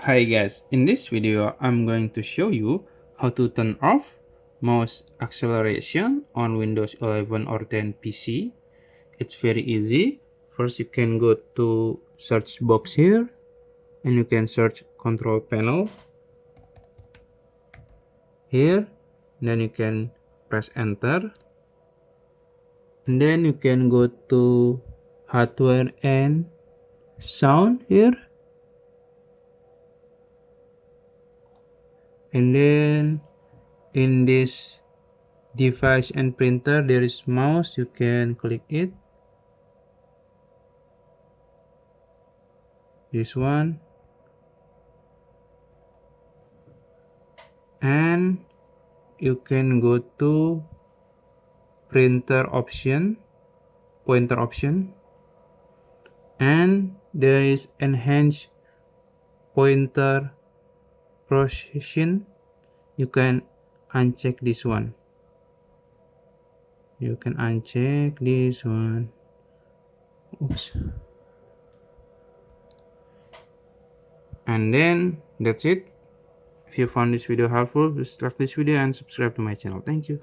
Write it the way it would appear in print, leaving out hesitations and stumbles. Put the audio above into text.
Hi guys, in this video I'm going to show you how to turn off mouse acceleration on Windows 11 or 10 PC. It's very easy. First you can go to search box here and you can search control panel here. Then you can press enter and then you can go to hardware and sound here. And then in this device and printer there is mouse, you can click it, this one, and you can go to printer option, pointer option, and there is enhance pointer precision. You can uncheck this one, you can uncheck this one. Oops. And then that's it. If you found this video helpful, please like this video and subscribe to my channel. Thank you.